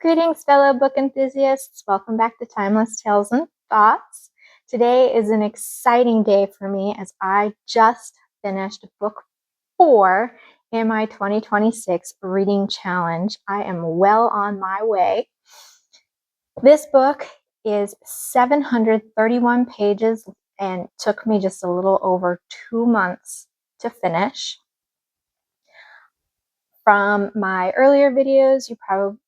Greetings, fellow book enthusiasts. Welcome back to Timeless Tales and Thoughts. Today is an exciting day for me as I just finished book 4 in my 2026 reading challenge. I am well on my way. This book is 731 pages and took me just a little over 2 months to finish. From my earlier videos, you probably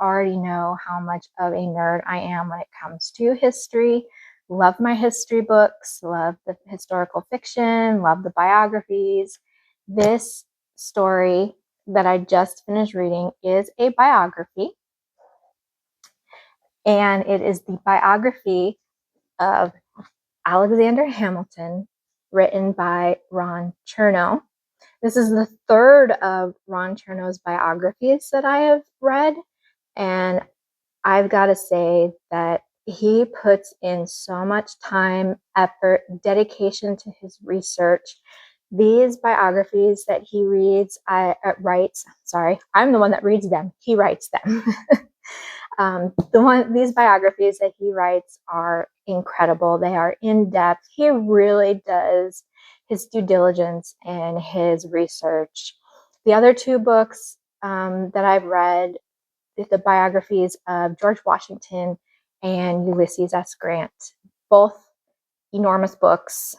already know how much of a nerd I am when it comes to history. Love my history books, love the historical fiction, love the biographies. This story that I just finished reading is a biography, and it is the biography of Alexander Hamilton, written by Ron Chernow. This is the third of Ron Chernow's biographies that I have read, and I've got to say that he puts in so much time, effort, dedication to his research. These biographies that he writes, I'm the one that reads them. He writes them. These biographies that he writes are incredible. They are in depth. He really does his due diligence and his research. The other two books that I've read, the biographies of George Washington and Ulysses S. Grant, both enormous books.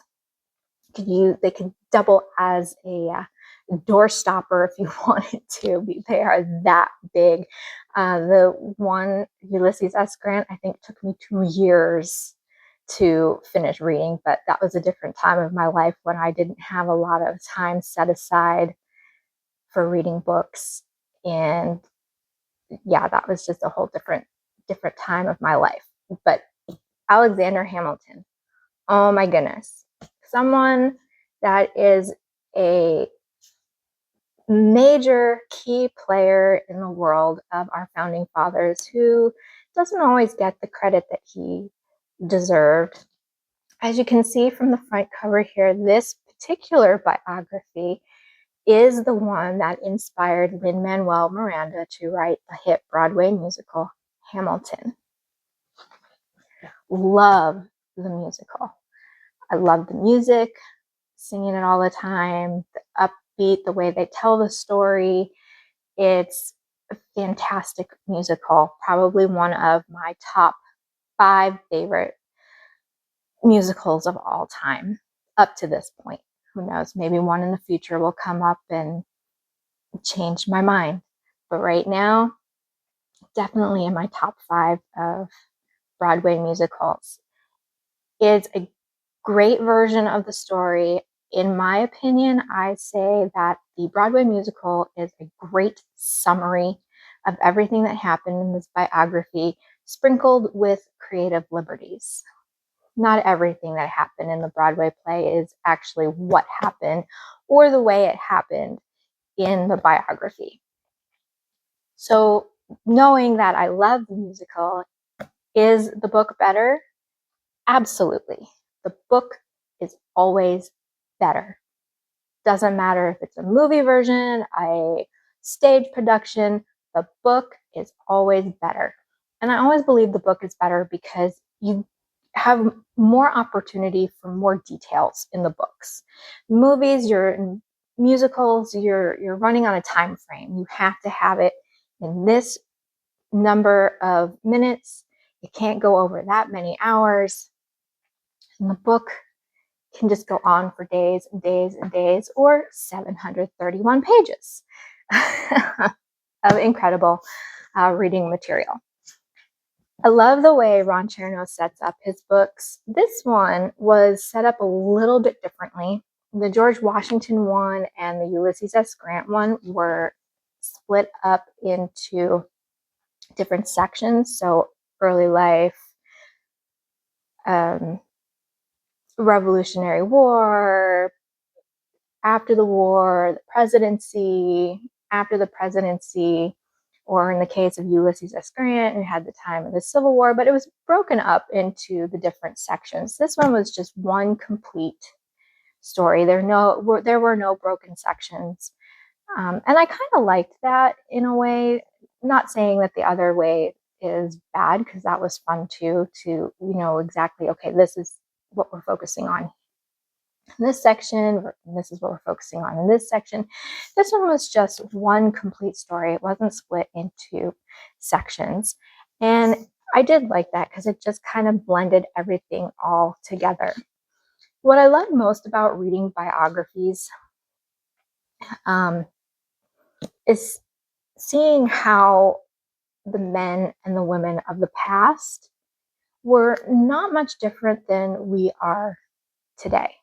They could double as a door stopper if you wanted to. They are that big. The one, Ulysses S. Grant, I think took me 2 years to finish reading, but that was a different time of my life when I didn't have a lot of time set aside for reading books. And yeah, that was just a whole different time of my life. But Alexander Hamilton, oh my goodness, someone that is a major key player in the world of our founding fathers, who doesn't always get the credit that he deserved. As you can see from the front cover here, this particular biography is the one that inspired Lin-Manuel Miranda to write the hit Broadway musical Hamilton. Love the musical. I love the music, singing it all the time, the upbeat, the way they tell the story. It's a fantastic musical, probably one of my top 5 favorite musicals of all time up to this point. Who knows, maybe one in the future will come up and change my mind. But right now, definitely in my top 5 of Broadway musicals. It's a great version of the story. In my opinion, I say that the Broadway musical is a great summary of everything that happened in this biography, sprinkled with creative liberties. Not everything that happened in the Broadway play is actually what happened or the way it happened in the biography. So, knowing that I love the musical, is the book better? Absolutely. The book is always better. Doesn't matter if it's a movie version, a stage production, the book is always better. And I always believe the book is better because you have more opportunity for more details in the books. Movies, musicals, you're running on a time frame. You have to have it in this number of minutes. It can't go over that many hours. And the book can just go on for days and days and days, or 731 pages of incredible reading material. I love the way Ron Chernow sets up his books. This one was set up a little bit differently. The George Washington one and the Ulysses S. Grant one were split up into different sections. So early life, Revolutionary War, after the war, the presidency, after the presidency, or in the case of Ulysses S. Grant, it had the time of the Civil War, but it was broken up into the different sections. This one was just one complete story. There were no broken sections. And I kind of liked that in a way. not saying that the other way is bad, because that was fun too, to exactly, okay, this is what we're focusing on in this section, and this is what we're focusing on in this section. This one was just one complete story. It wasn't split into sections. And I did like that because it just kind of blended everything all together. What I love most about reading biographies is seeing how the men and the women of the past were not much different than we are today.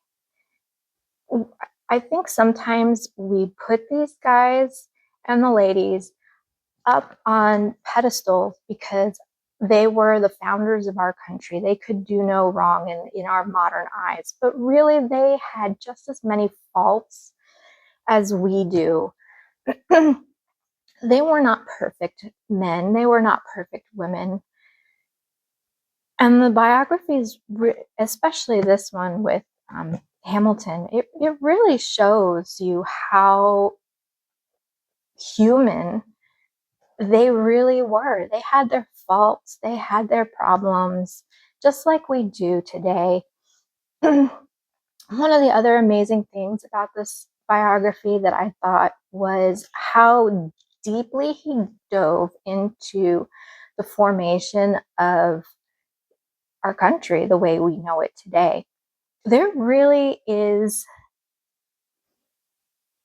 I think sometimes we put these guys and the ladies up on pedestals because they were the founders of our country. They could do no wrong in our modern eyes, but really they had just as many faults as we do. They were not perfect men. They were not perfect women. And the biographies, especially this one with Hamilton, it really shows you how human they really were. They had their faults, they had their problems, just like we do today. One of the other amazing things about this biography that I thought was how deeply he dove into the formation of our country the way we know it today. There really is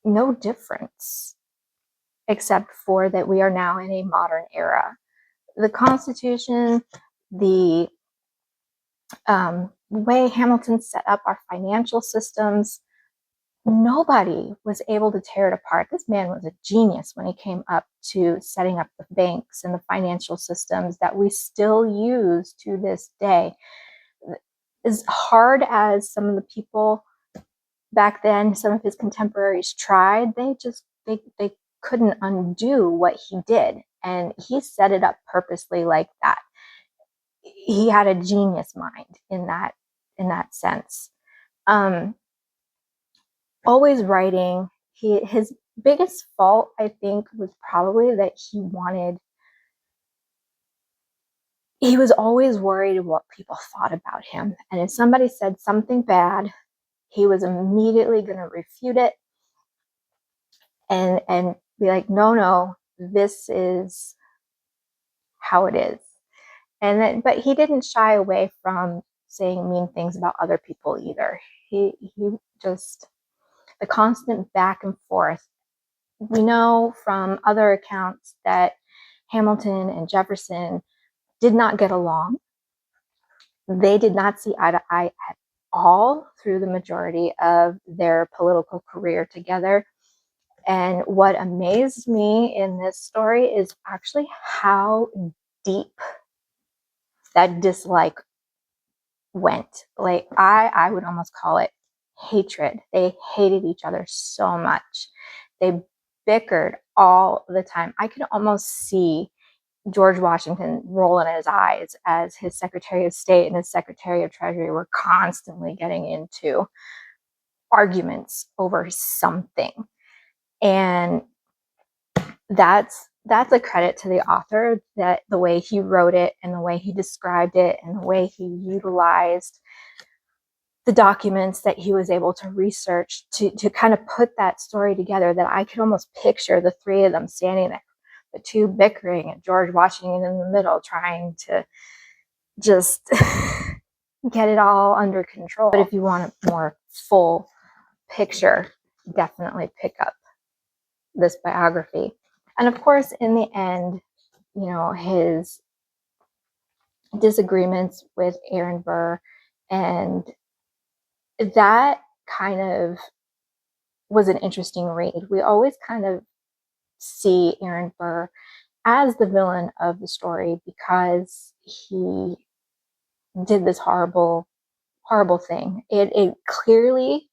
no difference, except for that we are now in a modern era. The Constitution, the way Hamilton set up our financial systems, nobody was able to tear it apart. This man was a genius when he came up to setting up the banks and the financial systems that we still use to this day. As hard as some of the people back then, some of his contemporaries tried, they couldn't undo what he did. And he set it up purposely like that. He had a genius mind in that sense. Always writing. His biggest fault, I think, was probably that he was always worried what people thought about him. And if somebody said something bad, he was immediately going to refute it and be like, no, this is how it is. But he didn't shy away from saying mean things about other people either. He just, the constant back and forth. We know from other accounts that Hamilton and Jefferson did not get along. They did not see eye to eye at all through the majority of their political career together. And what amazed me in this story is actually how deep that dislike went. Like, I would almost call it hatred. They hated each other so much. They bickered all the time. I could almost see George Washington rolling his eyes as his Secretary of State and his Secretary of Treasury were constantly getting into arguments over something. And that's a credit to the author, that the way he wrote it and the way he described it and the way he utilized the documents that he was able to research to kind of put that story together, that I could almost picture the three of them standing there, the two bickering and George Washington in the middle trying to just get it all under control. But if you want a more full picture, definitely pick up this biography. And of course, in the end, his disagreements with Aaron Burr, and that kind of was an interesting read. We always kind of see Aaron Burr as the villain of the story because he did this horrible thing. It clearly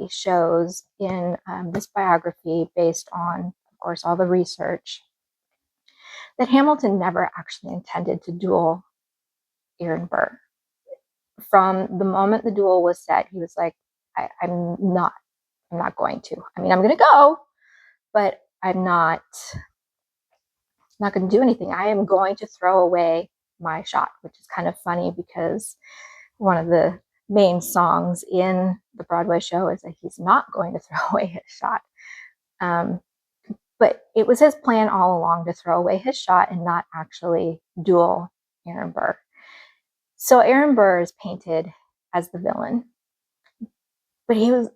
shows in this biography, based on, of course, all the research, that Hamilton never actually intended to duel Aaron Burr. From the moment the duel was set, he was like, I'm not going to. I mean, I'm going to go, but I'm not going to do anything. I am going to throw away my shot, which is kind of funny because one of the main songs in the Broadway show is that he's not going to throw away his shot. But it was his plan all along to throw away his shot and not actually duel Aaron Burr. So Aaron Burr is painted as the villain, but he was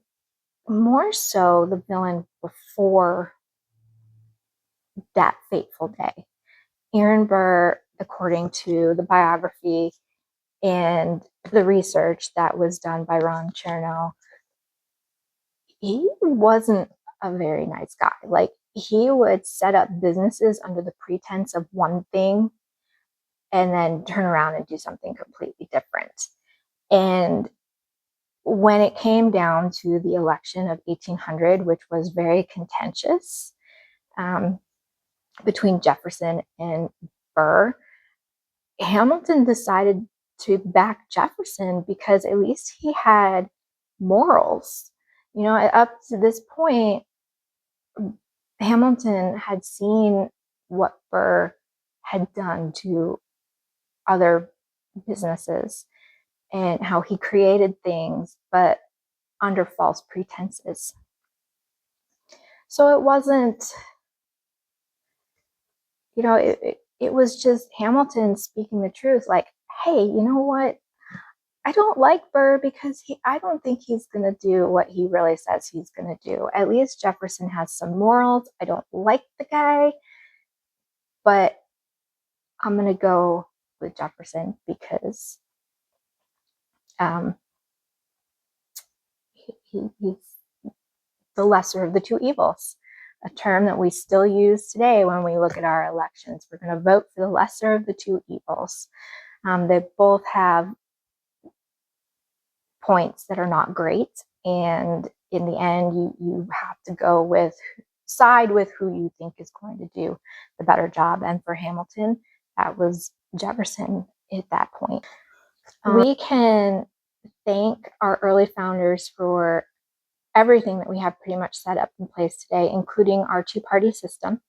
more so the villain before that fateful day. Aaron Burr, according to the biography and the research that was done by Ron Chernow, he wasn't a very nice guy. Like, he would set up businesses under the pretense of one thing and then turn around and do something completely different. And when it came down to the election of 1800, which was very contentious between Jefferson and Burr, Hamilton decided to back Jefferson because at least he had morals. You know, up to this point, Hamilton had seen what Burr had done to other businesses and how he created things, but under false pretenses. So it wasn't, you know, it was just Hamilton speaking the truth. Like, hey, you know what? I don't like Burr because I don't think he's going to do what he really says he's going to do. At least Jefferson has some morals. I don't like the guy, but I'm going to go with Jefferson because he's the lesser of the two evils, a term that we still use today when we look at our elections. We're going to vote for the lesser of the two evils. They both have points that are not great, and in the end, you have to go with side with who you think is going to do the better job. And for Hamilton, that was Jefferson at that point. We can thank our early founders for everything that we have pretty much set up in place today, including our two-party system,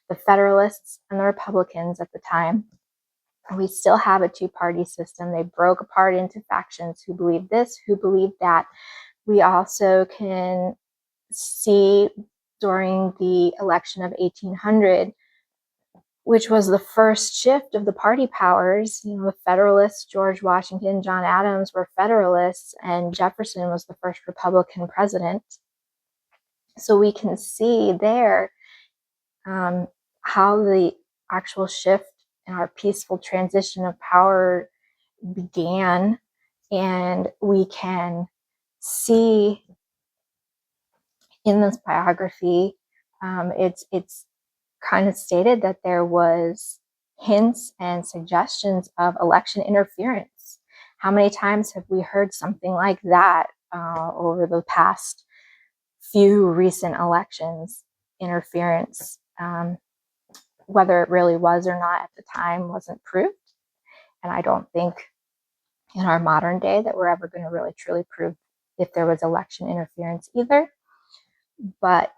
the Federalists and the Republicans at the time. We still have a two-party system. They broke apart into factions who believe this, who believe that. We also can see during the election of 1800, which was the first shift of the party powers. You know, the Federalists, George Washington, John Adams were Federalists, and Jefferson was the first Republican president. So we can see there how the actual shift in our peaceful transition of power began, and we can see in this biography, it's kind of stated that there was hints and suggestions of election interference. How many times have we heard something like that over the past few recent elections? Interference, whether it really was or not at the time, wasn't proved. And I don't think in our modern day that we're ever going to really truly prove if there was election interference either. But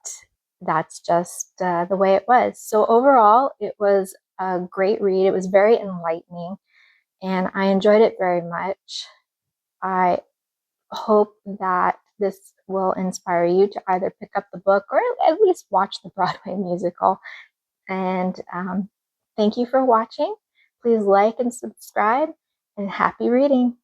that's just the way it was. So overall, it was a great read. It was very enlightening, and I enjoyed it very much. I hope that this will inspire you to either pick up the book or at least watch the Broadway musical. And thank you for watching. Please like and subscribe, and happy reading.